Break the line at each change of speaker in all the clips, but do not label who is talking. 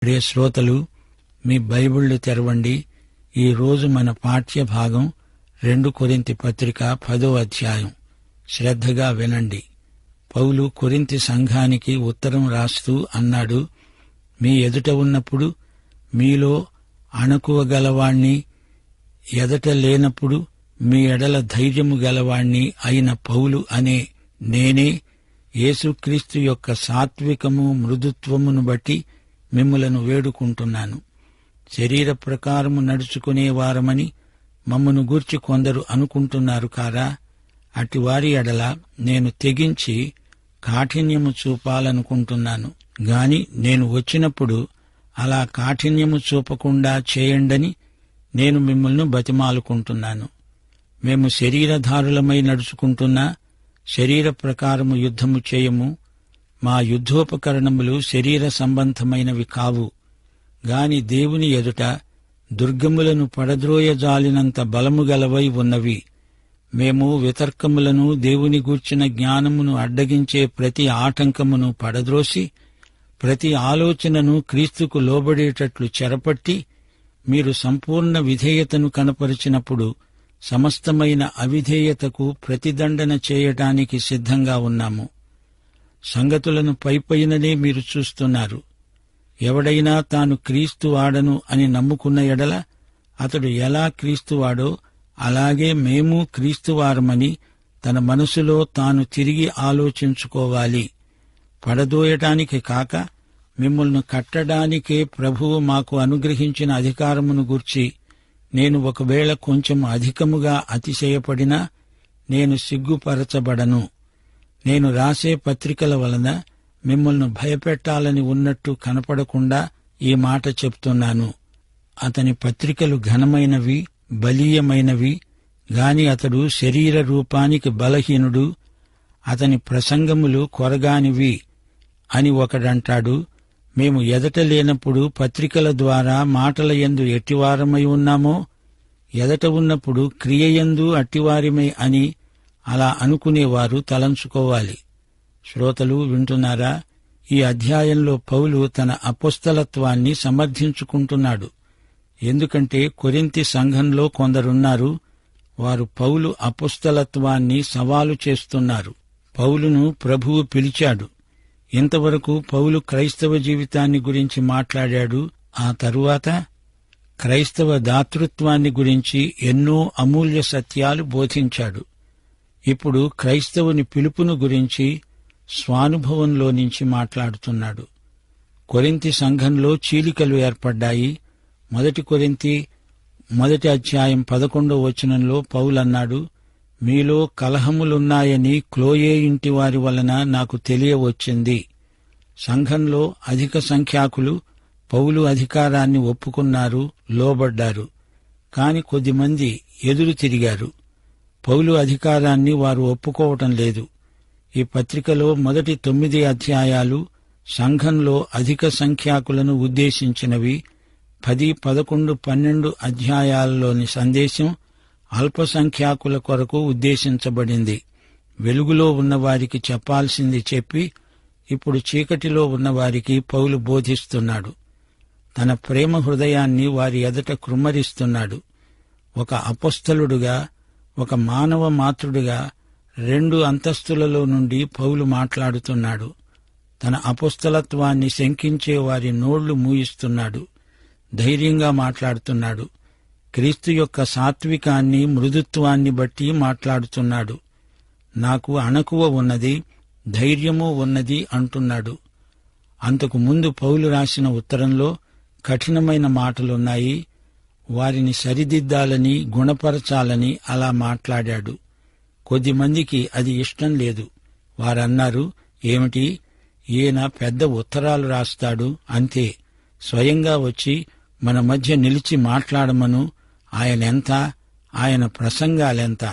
ప్రియ శ్రోతలు, మీ బైబిళ్లు తెరవండి. ఈ రోజు మన పాఠ్య భాగం 2 కొరింథీ పత్రిక 10వ అధ్యాయం. శ్రద్ధగా వినండి. పౌలు కొరింథీ సంఘానికి ఉత్తరం రాస్తూ అన్నాడు, మీ ఎదుట ఉన్నప్పుడు మీలో అణకువ గలవాణ్ణి, ఎదట లేనప్పుడు మీ ఎడల ధైర్యము గలవాణ్ణి అయిన పౌలు అనే నేనే యేసుక్రీస్తు యొక్క సాత్వికము మృదుత్వమును బట్టి మిమ్ములను వేడుకుంటున్నాను. శరీర ప్రకారము నడుచుకునేవారమని మమ్మను గూర్చి కొందరు అనుకుంటున్నారు కారా? అటివారి ఎడల నేను తెగించి కాఠిన్యము చూపాలనుకుంటున్నాను. గాని నేను వచ్చినప్పుడు అలా కాఠిన్యము చూపకుండా చేయండని నేను మిమ్మల్ని బతిమాలుకుంటున్నాను. మేము శరీరధారులమై నడుచుకుంటున్నా శరీర ప్రకారము యుద్ధము చేయము. మా యుద్ధోపకరణములు శరీర సంబంధమైనవి కావు, గాని దేవుని ఎదుట దుర్గములను పడద్రోయజాలినంత బలము గలవై ఉన్నవి. మేము వితర్కములను, దేవుని గూర్చిన జ్ఞానమును అడ్డగించే ప్రతి ఆటంకమును పడద్రోసి, ప్రతి ఆలోచనను క్రీస్తుకు లోబడేటట్లు చెరపట్టి, మీరు సంపూర్ణ విధేయతను కనపరిచినప్పుడు సమస్తమైన అవిధేయతకు ప్రతిదండన చేయటానికి సిద్ధంగా ఉన్నాము. సంగతులను పైపైననే మీరు చూస్తున్నారు. ఎవడైనా తాను క్రీస్తు వాడను అని నమ్ముకున్న ఎడల అతడు ఎలా క్రీస్తువాడో అలాగే మేము క్రీస్తువారమని తన మనసులో తాను తిరిగి ఆలోచించుకోవాలి. పడదోయటానికి కాక మిమ్మల్ని కట్టడానికే ప్రభువు మాకు అనుగ్రహించిన అధికారమును గూర్చి నేను ఒకవేళ కొంచెం అధికముగా అతిశయపడినా నేను సిగ్గుపరచబడను. నేను రాసే పత్రికల వలన మిమ్మల్ని భయపెట్టాలని ఉన్నట్టు కనపడకుండా ఈ మాట చెప్తున్నాను. అతని పత్రికలు ఘనమైనవి, బలీయమైనవి, గాని అతడు శరీర రూపానికి బలహీనుడు. అతని ప్రసంగములు కొరగానివి అని ఒకడంటాడు. మేము ఎదట లేనప్పుడు పత్రికల ద్వారా మాటల యందు ఎట్టివారమై ఉన్నామో, ఎదట ఉన్నప్పుడు క్రియయందు అట్టివారిమై అని అలా అనుకునేవారు తలంచుకోవాలి. శ్రోతలు వింటున్నారా? ఈ అధ్యాయంలో పౌలు తన అపోస్తలత్వాన్ని సమర్థించుకుంటున్నాడు. ఎందుకంటే కొరింథీ సంఘంలో కొందరున్నారు, వారు పౌలు అపోస్తలత్వాన్ని సవాలు చేస్తున్నారు. పౌలును ప్రభువు పిలిచాడు. ఇంతవరకు పౌలు క్రైస్తవ జీవితాన్ని గురించి మాట్లాడాడు. ఆ తరువాత క్రైస్తవ దాతృత్వాన్ని గురించి ఎన్నో అమూల్య సత్యాలు బోధించాడు. ఇప్పుడు క్రైస్తవుని పిలుపును గురించి స్వానుభవంలో నుంచి మాట్లాడుతున్నాడు. కొరింథీ సంఘంలో చీలికలు ఏర్పడ్డాయి. 1 కొరింథీ 1 అధ్యాయం 11వ వచనంలో పౌలన్నాడు, మీలో కలహములున్నాయని క్లోయే ఇంటి వారి వలన నాకు తెలియవచ్చింది. సంఘంలో అధిక సంఖ్యాకులు పౌలు అధికారాన్ని ఒప్పుకున్నారు, లోబడ్డారు. కాని కొద్దిమంది ఎదురు తిరిగారు. పౌలు అధికారాన్ని వారు ఒప్పుకోవటం లేదు. ఈ పత్రికలో మొదటి 9 అధ్యాయాలు సంఘంలో అధిక సంఖ్యాకులను ఉద్దేశించినవి. 10, 11, 12 అధ్యాయాల్లోని సందేశం అల్పసంఖ్యాకుల కొరకు ఉద్దేశించబడింది. వెలుగులో ఉన్నవారికి చెప్పాల్సింది చెప్పి ఇప్పుడు చీకటిలో ఉన్నవారికి పౌలు బోధిస్తున్నాడు. తన ప్రేమ హృదయాన్ని వారి ఎదుట కృమ్మరిస్తున్నాడు. ఒక అపోస్తలుడుగా, ఒక మానవ మాతృడుగా 2 అంతస్తులలో నుండి పౌలు మాట్లాడుతున్నాడు. తన అపోస్తలత్వాన్ని శంకించే వారి నోళ్లు మూయిస్తున్నాడు. ధైర్యంగా మాట్లాడుతున్నాడు. క్రీస్తు యొక్క సాత్వికాన్ని, మృదుత్వాన్ని బట్టి మాట్లాడుతున్నాడు. నాకు అణకువ ఉన్నది, ధైర్యము ఉన్నది అంటున్నాడు. అంతకు ముందు పౌలు రాసిన ఉత్తరంలో కఠినమైన మాటలున్నాయి. వారిని సరిదిద్దాలని, గుణపరచాలని అలా మాట్లాడాడు. కొద్దిమందికి అది ఇష్టం లేదు. వారన్నారు, ఏమిటి, ఈయన పెద్ద ఉత్తరాలు రాస్తాడు, అంతే, స్వయంగా వచ్చి మన మధ్య నిలిచి మాట్లాడమను, ఆయనెంత, ఆయన ప్రసంగాలెంత.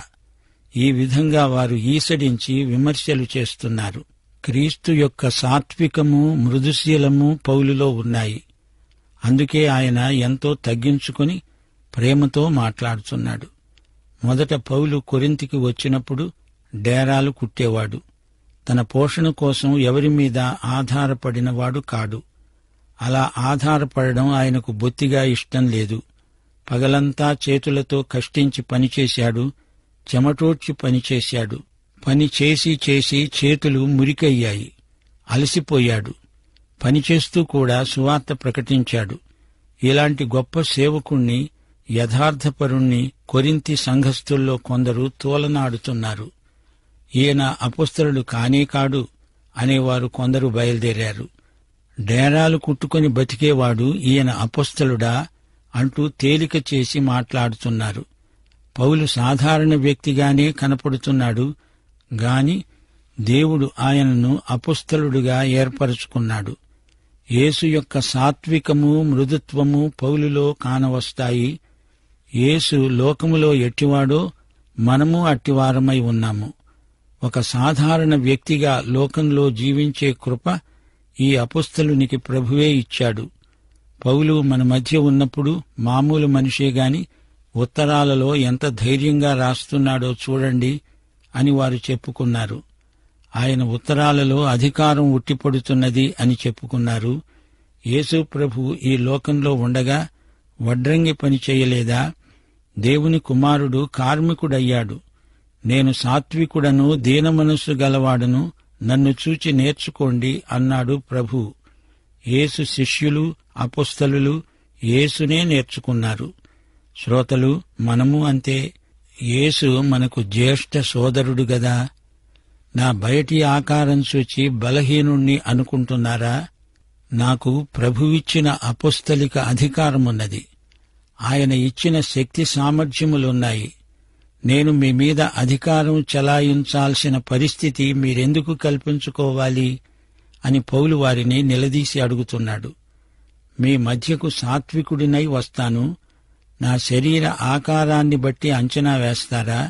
ఈ విధంగా వారు ఈసడించి విమర్శలు చేస్తున్నారు. క్రీస్తు యొక్క సాత్వికము, మృదుశీలము పౌలులో ఉన్నాయి. అందుకే ఆయన ఎంతో తగ్గించుకుని ప్రేమతో మాట్లాడుతున్నాడు. మొదట పౌలు కొరింథీకి వచ్చినప్పుడు డేరాలు కుట్టేవాడు. తన పోషణ కోసం ఎవరి మీద ఆధారపడినవాడు కాడు. అలా ఆధారపడడం ఆయనకు బొత్తిగా ఇష్టం లేదు. పగలంతా చేతులతో కష్టించి పనిచేశాడు, చెమటోడ్చి పనిచేశాడు. పని చేసి చేసి చేతులు మురికయ్యాయి. అలసిపోయాడు. పనిచేస్తూ కూడా సువార్త ప్రకటించాడు. ఇలాంటి గొప్ప సేవకుణ్ణి, యథార్థపరుణ్ణి కొరింథీ సంఘస్థుల్లో కొందరు తోలనాడుతున్నారు. ఈయన అపొస్తలుడు కానే కాడు అనేవారు కొందరు బయలుదేరారు. డేరాలు కుట్టుకొని బతికేవాడు ఈయన అపొస్తలుడా అంటూ తేలిక చేసి మాట్లాడుతున్నారు. పౌలు సాధారణ వ్యక్తిగానే కనపడుతున్నాడు గాని దేవుడు ఆయనను అపొస్తలుడుగా ఏర్పరచుకున్నాడు. యేసు యొక్క సాత్వికము, మృదుత్వము పౌలులో కానవస్తాయి. యేసు లోకములో ఎట్టివాడో మనము అట్టివారమై ఉన్నాము. ఒక సాధారణ వ్యక్తిగా లోకంలో జీవించే కృప ఈ అపొస్తలునికి ప్రభువే ఇచ్చాడు. పౌలు మన మధ్య ఉన్నప్పుడు మామూలు మనిషే గాని ఉత్తరాలలో ఎంత ధైర్యంగా రాస్తున్నాడో చూడండి అని వారు చెప్పుకున్నారు. ఆయన ఉత్తరాలలో అధికారం ఉట్టిపడుతున్నది అని చెప్పుకున్నారు. యేసు ప్రభు ఈ లోకంలో ఉండగా వడ్రంగి పని చేయలేదా? దేవుని కుమారుడు కార్మికుడయ్యాడు. నేను సాత్వికుడను, దీనమనస్సు గలవాడను, నన్ను చూచి నేర్చుకోండి అన్నాడు ప్రభు. యేసు శిష్యులు, అపొస్తలులు యేసునే నేర్చుకున్నారు. శ్రోతలు, మనము అంతే. యేసు మనకు జ్యేష్ఠ సోదరుడు గదా. నా బయటి ఆకారం చూచి బలహీనుణ్ణి అనుకుంటున్నారా? నాకు ప్రభువిచ్చిన అపొస్తలిక అధికారమున్నది. ఆయన ఇచ్చిన శక్తి సామర్థ్యములున్నాయి. నేను మీ మీద అధికారం చలాయించాల్సిన పరిస్థితి మీరెందుకు కల్పించుకోవాలి అని పౌలు వారిని నిలదీసి అడుగుతున్నాడు. మీ మధ్యకు సాత్వికుడినై వస్తాను. నా శరీర ఆకారాన్ని బట్టి అంచనా వేస్తారా?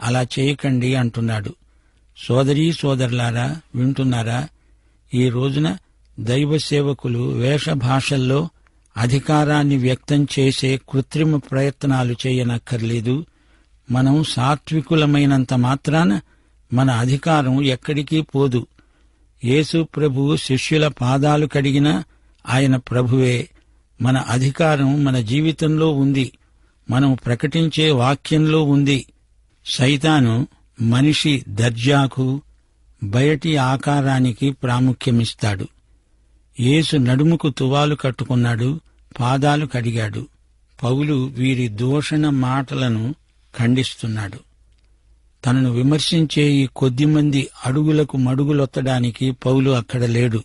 అలా చేయకండి అంటున్నాడు. సోదరీ సోదరులారా, వింటున్నారా? ఈ రోజున దైవ సేవకులు వేషభాషల్లో అధికారాన్ని వ్యక్తం చేసే కృత్రిమ ప్రయత్నాలు చేయనక్కర్లేదు. మనం సాత్వికులమైనంత మాత్రాన మన అధికారం ఎక్కడికి పోదు. యేసు ప్రభువు శిష్యుల పాదాలు కడిగినా ఆయన ప్రభువే. మన అధికారం మన జీవితంలో ఉంది. మనం ప్రకటించే వాక్యంలో ఉంది. సైతాను మనిషి దర్జాకు, బయటి ఆకారానికి ప్రాముఖ్యమిస్తాడు. యేసు నడుముకు తువాలు కట్టుకున్నాడు, పాదాలు కడిగాడు. పౌలు వీరి దూషణ మాటలను ఖండిస్తున్నాడు. తనను విమర్శించే ఈ కొద్దిమంది అడుగులకు మడుగులొత్తడానికి పౌలు అక్కడ లేడు.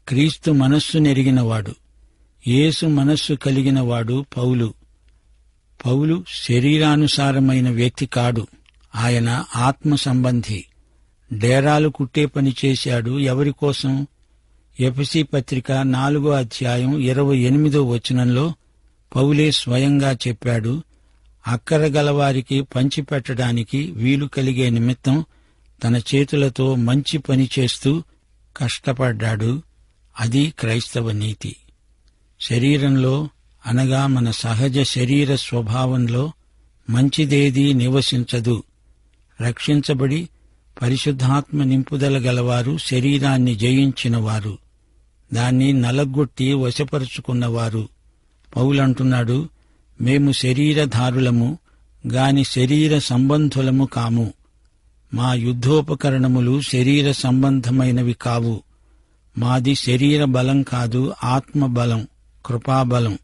క్రీస్తు మనస్సు నెరిగినవాడు, యేసు మనస్సు కలిగినవాడు పౌలు. పౌలు శరీరానుసారమైన వ్యక్తి కాడు. ఆయన ఆత్మ సంబంధి. డేరాలు కుట్టే పని చేశాడు. ఎవరికోసం? ఎఫెసీ పత్రిక 4వ అధ్యాయం 28వ వచనంలో పౌలే స్వయంగా చెప్పాడు. అక్కరగలవారికి పంచిపెట్టడానికి వీలు కలిగే నిమిత్తం తన చేతులతో మంచి పని చేస్తూ కష్టపడ్డాడు. అది క్రైస్తవ నీతి. శరీరంలో అనగా మన సహజ శరీర స్వభావంలో మంచిదేదీ నివసించదు. రక్షించబడి పరిశుద్ధాత్మ నింపుదల గలవారు శరీరాన్ని జయించినవారు, దాన్ని నలగొట్టి వశపరుచుకున్నవారు. పౌలంటున్నాడు, మేము శరీరధారులము గాని శరీర సంబంధులము కాము. మా యుద్ధోపకరణములు శరీర సంబంధమైనవి కావు. మాది శరీర బలం కాదు, ఆత్మబలం, కృపాబలం.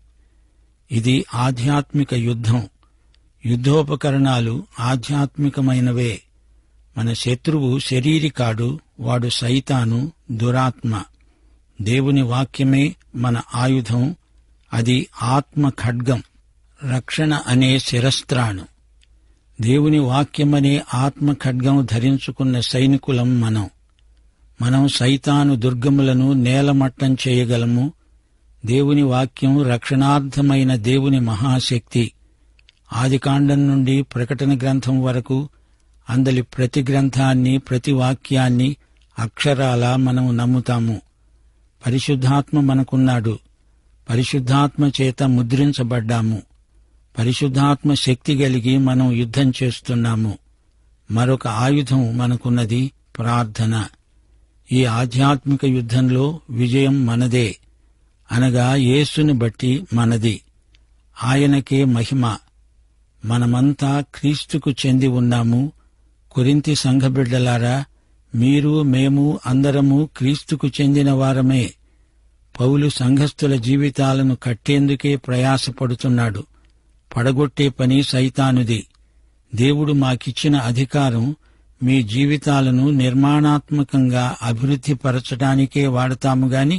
ఇది ఆధ్యాత్మిక యుద్ధం. యుద్ధోపకరణాలు ఆధ్యాత్మికమైనవే. మన శత్రువు శరీరికాడు, వాడు సైతాను, దురాత్మ. దేవుని వాక్యమే మన ఆయుధం. అది ఆత్మ ఖడ్గం, రక్షణ అనే శిరస్త్రాణం. దేవుని వాక్యమనే ఆత్మ ఖడ్గం ధరించుకున్న సైనికులం మనం. మనం సైతాను దుర్గములను నేలమట్టం చేయగలము. దేవుని వాక్యం రక్షణార్థమైన దేవుని మహాశక్తి. ఆదికాండం నుండి ప్రకటన గ్రంథం వరకు అందలి ప్రతి గ్రంథాన్ని, ప్రతి వాక్యాన్ని అక్షరాల మనం నమ్ముతాము. పరిశుద్ధాత్మ మనకున్నాడు. పరిశుద్ధాత్మ చేత ముద్రించబడ్డాము. పరిశుద్ధాత్మ శక్తి కలిగి మనం యుద్ధం చేస్తున్నాము. మరొక ఆయుధం మనకున్నది, ప్రార్థన. ఈ ఆధ్యాత్మిక యుద్ధంలో విజయం మనదే. అనగా యేసుని బట్టి మనది. ఆయనకే మహిమ. మనమంతా క్రీస్తుకు చెంది ఉన్నాము. కొరింథీ సంఘబిడ్డలారా, మీరు మేము అందరము క్రీస్తుకు చెందిన వారమే. పౌలు సంఘస్థుల జీవితాలను కట్టేందుకే ప్రయాసపడుతున్నాడు. పడగొట్టే పని సైతానుది. దేవుడు మాకిచ్చిన అధికారం మీ జీవితాలను నిర్మాణాత్మకంగా అభివృద్ధిపరచడానికే వాడతాము గాని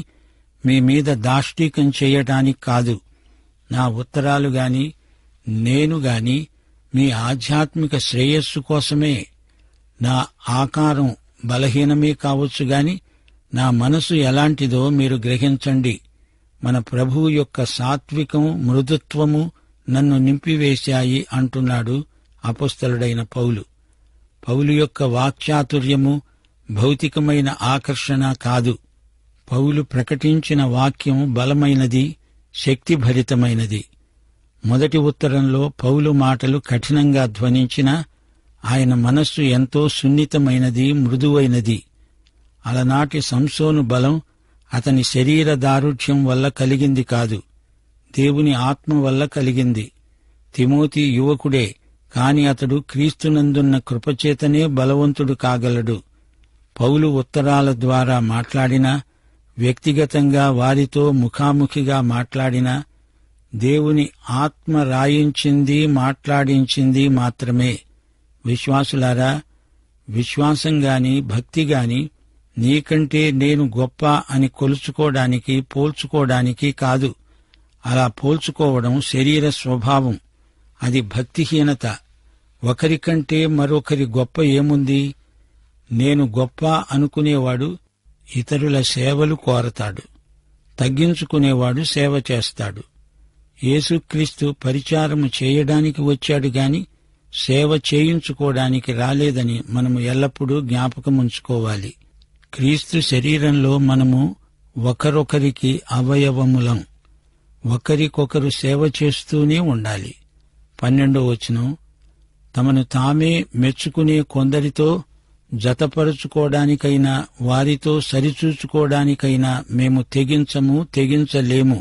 మీ మీద దాష్టీకం చేయటానికి కాదు. నా ఉత్తరాలు గాని నేను గాని మీ ఆధ్యాత్మిక శ్రేయస్సు కోసమే. నా ఆకారం బలహీనమే కావచ్చు గాని నా మనసు ఎలాంటిదో మీరు గ్రహించండి. మన ప్రభువు యొక్క సాత్వికం, మృదుత్వము నన్ను నింపివేశాయి అంటున్నాడు అపొస్తలుడైన పౌలు. పౌలు యొక్క వాక్చాతుర్యము భౌతికమైన ఆకర్షణ కాదు. పౌలు ప్రకటించిన వాక్యం బలమైనది, శక్తిభరితమైనది. మొదటి ఉత్తరంలో పౌలు మాటలు కఠినంగా ధ్వనించినా ఆయన మనస్సు ఎంతో సున్నితమైనది, మృదువైనది. అలనాటి సంసోను బలం అతని శరీర దారుఢ్యం వల్ల కలిగింది కాదు, దేవుని ఆత్మ వల్ల కలిగింది. తిమోతి యువకుడే, కాని అతడు క్రీస్తునందున్న కృపచేతనే బలవంతుడు కాగలడు. పౌలు ఉత్తరాల ద్వారా మాట్లాడినా, వ్యక్తిగతంగా వారితో ముఖాముఖిగా మాట్లాడినా దేవుని ఆత్మ రాయించింది, మాట్లాడించింది మాత్రమే. విశ్వాసులారా, విశ్వాసంగాని భక్తిగాని నీకంటే నేను గొప్ప అని కొలుచుకోవడానికి, పోల్చుకోవడానికి కాదు. అలా పోల్చుకోవడం శరీర స్వభావం, అది భక్తిహీనత. ఒకరికంటే మరొకరి గొప్ప ఏముంది? నేను గొప్ప అనుకునేవాడు ఇతరుల సేవలు కోరతాడు, తగ్గించుకునేవాడు సేవ చేస్తాడు. యేసుక్రీస్తు పరిచారము చేయడానికి వచ్చాడు గాని సేవ చేయించుకోవడానికి రాలేదని మనము ఎల్లప్పుడూ జ్ఞాపకముంచుకోవాలి. క్రీస్తు శరీరంలో మనము ఒకరొకరికి అవయవములం. ఒకరికొకరు సేవ చేస్తూనే ఉండాలి. 12వ వచనం, తమను తామే మెచ్చుకునే కొందరితో జతపరుచుకోవడానికైనా వారితో సరిచూచుకోవడానికైనా మేము తెగించలేము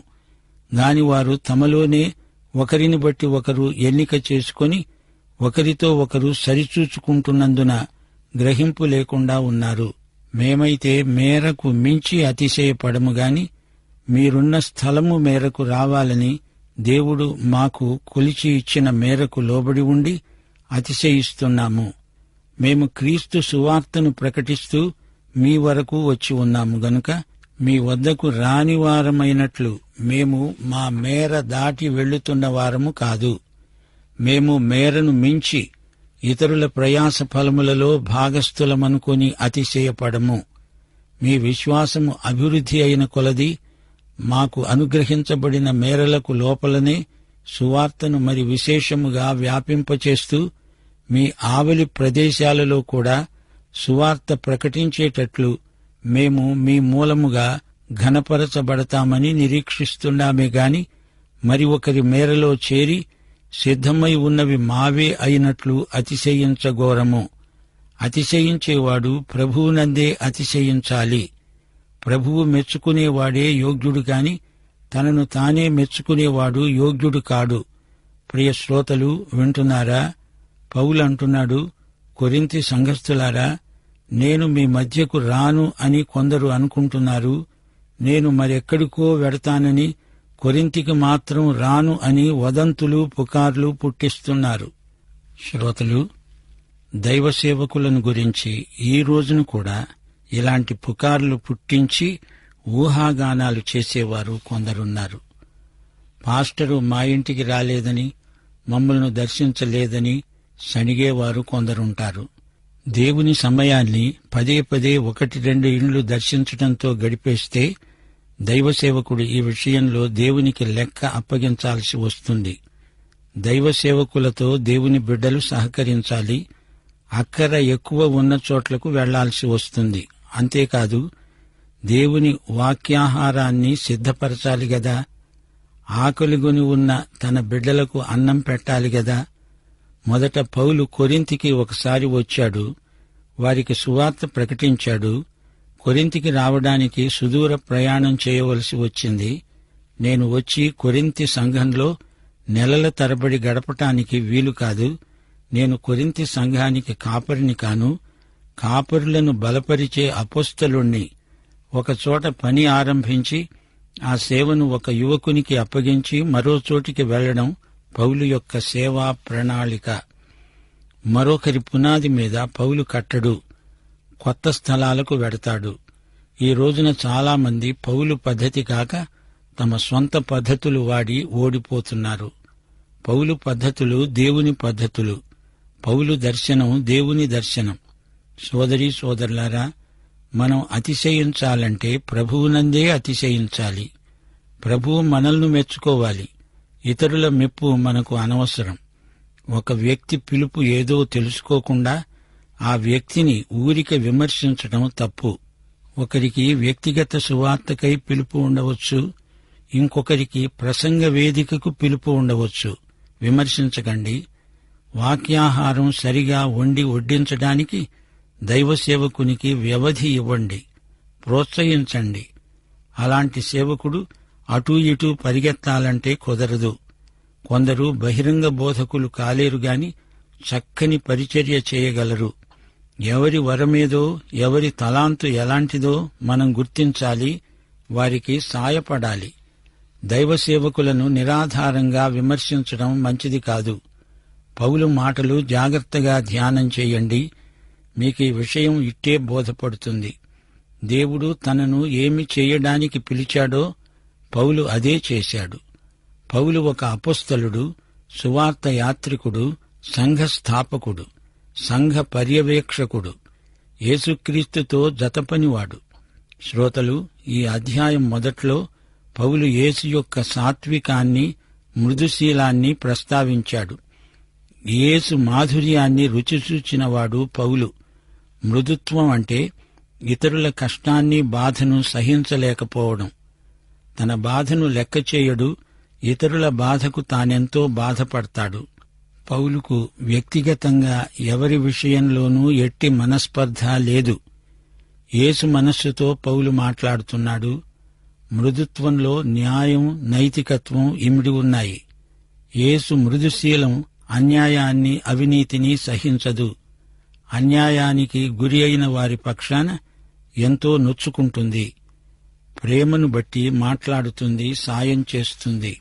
గాని వారు తమలోనే ఒకరిని బట్టి ఒకరు ఎన్నిక చేసుకొని ఒకరితో ఒకరు సరిచూచుకుంటున్నందున గ్రహింపు లేకుండా ఉన్నారు. మేమైతే మేరకు మించి అతిశయపడము గాని మీరున్న స్థలము మేరకు రావాలని దేవుడు మాకు కొలిచి ఇచ్చిన మేరకు లోబడి ఉండి అతిశయిస్తున్నాము. మేము క్రీస్తు సువార్తను ప్రకటిస్తూ మీ వరకు వచ్చి ఉన్నాము గనుక మీ వద్దకు రానివారమైనట్లు మేము మా మేర దాటి వెళ్లుతున్న వారము కాదు. మేము మేరను మించి ఇతరుల ప్రయాస ఫలములలో భాగస్థులమనుకొని అతిశయపడము. మీ విశ్వాసము అభివృద్ధి అయిన కొలది మాకు అనుగ్రహించబడిన మేరలకు లోపలనే సువార్తను మరి విశేషముగా వ్యాపింపచేస్తూ మీ ఆవలి ప్రదేశాలలో కూడా సువార్త ప్రకటించేటట్లు మేము మీ మూలముగా ఘనపరచబడతామని నిరీక్షిస్తున్నామే గాని మరి ఒకరి మేరలో చేరి సిద్ధమై ఉన్నవి మావే అయినట్లు అతిశయించగోరము. అతిశయించేవాడు ప్రభువునందే అతిశయించాలి. ప్రభువు మెచ్చుకునేవాడే యోగ్యుడు కాని తనను తానే మెచ్చుకునేవాడు యోగ్యుడు కాడు. ప్రియ శ్రోతలు వింటున్నారా? పౌలు అంటున్నాడు, కొరింథీ సంఘస్థులారా, నేను మీ మధ్యకు రాను అని కొందరు అనుకుంటున్నారు. నేను మరెక్కడికో వెడతానని, కొరింథీకి మాత్రం రాను అని వదంతులు, పుకార్లు పుట్టిస్తున్నారు. శ్రోతలు, దైవ సేవకులను గురించి ఈ రోజును కూడా ఇలాంటి పుకార్లు పుట్టించి ఊహాగానాలు చేసేవారు కొందరున్నారు. పాస్టరు మా ఇంటికి రాలేదని, మమ్మల్ని దర్శించలేదని సణిగేవారు కొందరుంటారు. దేవుని సమయాన్ని పదే పదే 1-2 ఇండ్లు దర్శించటంతో గడిపేస్తే దైవసేవకుడు ఈ విషయంలో దేవునికి లెక్క అప్పగించాల్సి వస్తుంది. దైవసేవకులతో దేవుని బిడ్డలు సహకరించాలి. అక్కర ఎక్కువ ఉన్న చోట్లకు వెళ్లాల్సి వస్తుంది. అంతేకాదు, దేవుని వాక్యాహారాన్ని సిద్ధపరచాలి గదా. ఆకలిగొని ఉన్న తన బిడ్డలకు అన్నం పెట్టాలి గదా. మొదట పౌలు కొరింథీకి ఒకసారి వచ్చాడు, వారికి సువార్త ప్రకటించాడు. కొరింథీకి రావడానికి సుదూర ప్రయాణం చేయవలసి వచ్చింది. నేను వచ్చి కొరింథీ సంఘంలో నెలల తరబడి గడపటానికి వీలు కాదు. నేను కొరింథీ సంఘానికి కాపరిని కాను, కాపరులను బలపరిచే అపోస్తలుణ్ణి. ఒకచోట పని ఆరంభించి ఆ సేవను ఒక యువకునికి అప్పగించి మరో చోటికి వెళ్లడం పౌలు యొక్క సేవా ప్రణాళిక. మరొకరి పునాది మీద పౌలు కట్టడు, కొత్త స్థలాలకు వెడతాడు. ఈ రోజున చాలామంది పౌలు పద్ధతి కాక తమ సొంత పద్ధతులు వాడి ఓడిపోతున్నారు. పౌలు పద్ధతులు దేవుని పద్ధతులు, పౌలు దర్శనం దేవుని దర్శనం. సోదరీ సోదరులారా, మనం అతిశయించాలంటే ప్రభువునందే అతిశయించాలి. ప్రభువు మనల్ని మెచ్చుకోవాలి. ఇతరుల మెప్పు మనకు అనవసరం. ఒక వ్యక్తి పిలుపు ఏదో తెలుసుకోకుండా ఆ వ్యక్తిని ఊరికే విమర్శించడం తప్పు. ఒకరికి వ్యక్తిగత సువార్తకై పిలుపు ఉండవచ్చు, ఇంకొకరికి ప్రసంగ వేదికకు పిలుపు ఉండవచ్చు. విమర్శించకండి. వాక్యాహారం సరిగా వండి వడ్డించడానికి దైవ సేవకునికి వ్యవధి ఇవ్వండి, ప్రోత్సహించండి. అలాంటి సేవకుడు అటూ ఇటూ పరిగెత్తాలంటే కుదరదు. కొందరు బహిరంగ బోధకులు కాలేరుగాని చక్కని పరిచర్య చేయగలరు. ఎవరి వరమేదో, ఎవరి తలాంతు ఎలాంటిదో మనం గుర్తించాలి, వారికి సాయపడాలి. దైవ సేవకులను నిరాధారంగా విమర్శించడం మంచిది కాదు. పౌలు మాటలు జాగ్రత్తగా ధ్యానం చేయండి. మీకీ విషయం ఇట్టే బోధపడుతుంది. దేవుడు తనను ఏమి చేయడానికి పిలిచాడో పౌలు అదే చేశాడు. పౌలు ఒక అపోస్తలుడు, సువార్త యాత్రికుడు, సంఘ స్థాపకుడు, సంఘ పర్యవేక్షకుడు, యేసుక్రీస్తుతో జతపనివాడు. శ్రోతలు, ఈ అధ్యాయం మొదట్లో పౌలు యేసు యొక్క సాత్వికాన్ని, మృదుశీలాన్ని ప్రస్తావించాడు. యేసు మాధుర్యాన్ని రుచిచూచినవాడు పౌలు. మృదుత్వం అంటే ఇతరుల కష్టాన్ని, బాధను సహించలేకపోవడం. తన బాధను లెక్కచేయడు, ఇతరుల బాధకు తానెంతో బాధపడతాడు. పౌలుకు వ్యక్తిగతంగా ఎవరి విషయంలోనూ ఎట్టి మనస్పర్ధ లేదు. యేసు మనస్సుతో పౌలు మాట్లాడుతున్నాడు. మృదుత్వంలో న్యాయం, నైతికత్వం ఇమిడి ఉన్నాయి. యేసు మృదుశీలం అన్యాయాన్ని, అవినీతిని సహించదు. అన్యాయానికి గురి అయిన వారి పక్షాన ఎంతో నొచ్చుకుంటుంది. ప్రేమను బట్టి మాట్లాడుతుంది, సాయం చేస్తుంది.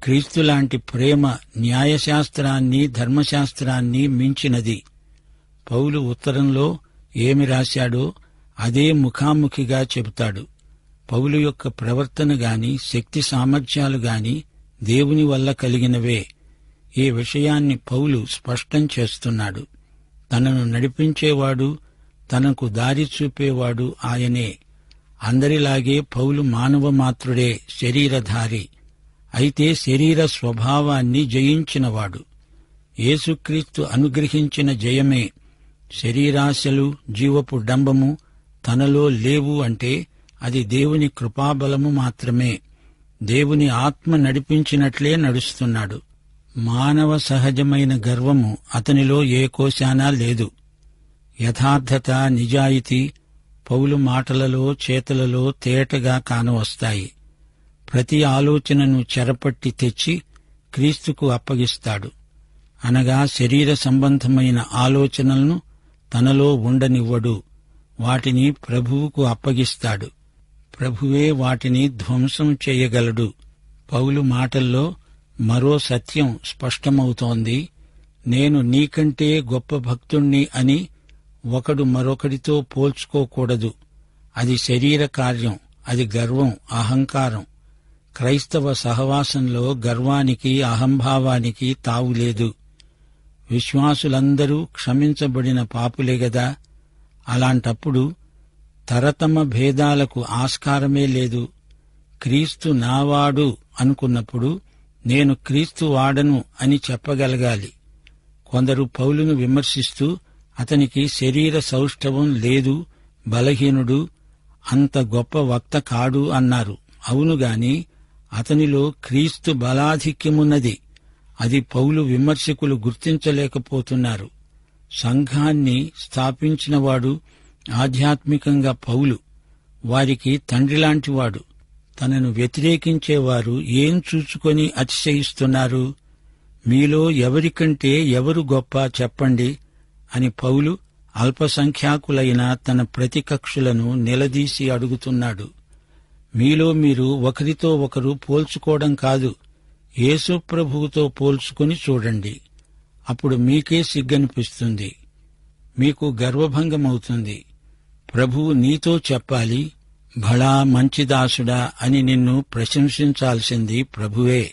క్రీస్తులాంటి ప్రేమ న్యాయశాస్త్రాన్ని, ధర్మశాస్త్రాన్ని మించినది. పౌలు ఉత్తరంలో ఏమి రాశాడో అదే ముఖాముఖిగా చెబుతాడు. పౌలు యొక్క ప్రవర్తన గాని, శక్తి సామర్థ్యాలు గాని దేవుని వల్ల కలిగినవే. ఈ విషయాన్ని పౌలు స్పష్టం చేస్తున్నాడు. తనను నడిపించేవాడు, తనకు దారి చూపేవాడు ఆయనే. అందరిలాగే పౌలు మానవ మాత్రుడే, శరీరధారి. అయితే శరీర స్వభావాన్ని జయించినవాడు. యేసుక్రీస్తు అనుగ్రహించిన జయమే. శరీరాశలు, జీవపు డంబము తనలో లేవు అంటే అది దేవుని కృపాబలము మాత్రమే. దేవుని ఆత్మ నడిపించినట్లే నడుస్తున్నాడు. మానవ సహజమైన గర్వము అతనిలో ఏ కోశానా లేదు. యథార్థత, నిజాయితీ పౌలు మాటలలో, చేతలలో తేటగా కానవస్తాయి. ప్రతి ఆలోచనను చెరపట్టి తెచ్చి క్రీస్తుకు అప్పగిస్తాడు. అనగా శరీర సంబంధమైన ఆలోచనలను తనలో ఉండనివ్వడు. వాటిని ప్రభువుకు అప్పగిస్తాడు. ప్రభువే వాటిని ధ్వంసం చేయగలడు. పౌలు మాటల్లో మరో సత్యం స్పష్టమవుతోంది. నేను నీకంటే గొప్ప భక్తుణ్ణి అని ఒకడు మరొకడితో పోల్చుకోకూడదు. అది శరీర కార్యం, అది గర్వం, అహంకారం. క్రైస్తవ సహవాసంలో గర్వానికి, అహంభావానికి తావులేదు. విశ్వాసులందరూ క్షమించబడిన పాపులే గదా. అలాంటప్పుడు తరతమ భేదాలకు ఆస్కారమే లేదు. క్రీస్తు నావాడు అనుకున్నప్పుడు నేను క్రీస్తు వాడను అని చెప్పగలగాలి. కొందరు పౌలును విమర్శిస్తూ అతనికి శరీర సౌష్ఠవం లేదు, బలహీనుడు, అంత గొప్ప వక్త కాడు అన్నారు. అవునుగాని అతనిలో క్రీస్తు బలాధిక్యమున్నది. అది పౌలు విమర్శకులు గుర్తించలేకపోతున్నారు. సంఘాన్ని స్థాపించినవాడు ఆధ్యాత్మికంగా పౌలు. వారికి తండ్రిలాంటివాడు. తనను వ్యతిరేకించేవారు ఏం చూచుకొని అతిశయిస్తున్నారు? మీలో ఎవరికంటే ఎవరు గొప్ప చెప్పండి అని పౌలు అల్పసంఖ్యాకులైన తన ప్రతికక్షులను నిలదీసి అడుగుతున్నాడు. మీలో మీరు ఒకరితో ఒకరు పోల్చుకోవడం కాదు, యేసు ప్రభువుతో పోల్చుకుని చూడండి. అప్పుడు మీకే సిగ్గనిపిస్తుంది, మీకు గర్వభంగమవుతుంది. ప్రభువు నీతో చెప్పాలి, భళా మంచి దాసుడా అని నిన్ను ప్రశంసించాల్సింది ప్రభువే.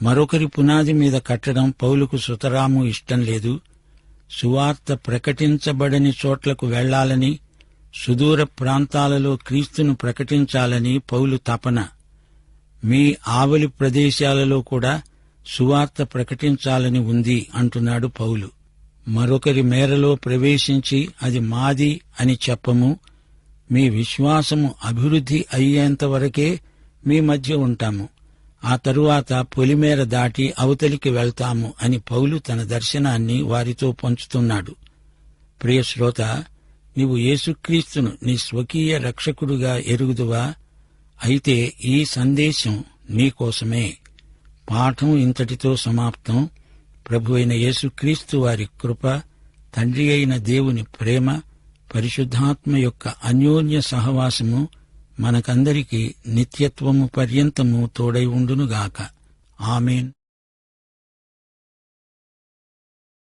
మరొకరి పునాది మీద కట్టడం పౌలుకు సుతరాము ఇష్టం లేదు. సువార్త ప్రకటించబడని చోట్లకు వెళ్లాలని, సుదూర ప్రాంతాలలో క్రీస్తును ప్రకటించాలని పౌలు తపన. మీ ఆవలి ప్రదేశాలలో కూడా సువార్త ప్రకటించాలని ఉంది అంటున్నాడు పౌలు. మరొకరి మేరలో ప్రవేశించి అది మాది అని చెప్పము. మీ విశ్వాసము అభివృద్ధి అయ్యేంతవరకే మీ మధ్య ఉంటాము. ఆ తరువాత పొలిమేర దాటి అవతలికి వెళ్తాము అని పౌలు తన దర్శనాన్ని వారితో పంచుతున్నాడు. ప్రియ శ్రోత, నీవు యేసుక్రీస్తును నీ స్వకీయ రక్షకుడుగా ఎరుగుదువా? అయితే ఈ సందేశం నీకోసమే. పాఠం ఇంతటితో సమాప్తం. ప్రభువైన యేసుక్రీస్తు వారి కృప, తండ్రి అయిన దేవుని ప్రేమ, పరిశుద్ధాత్మ యొక్క అన్యోన్య సహవాసము మనకందరికీ నిత్యత్వము పర్యంతము తోడై ఉండునుగాక. ఆమేన్.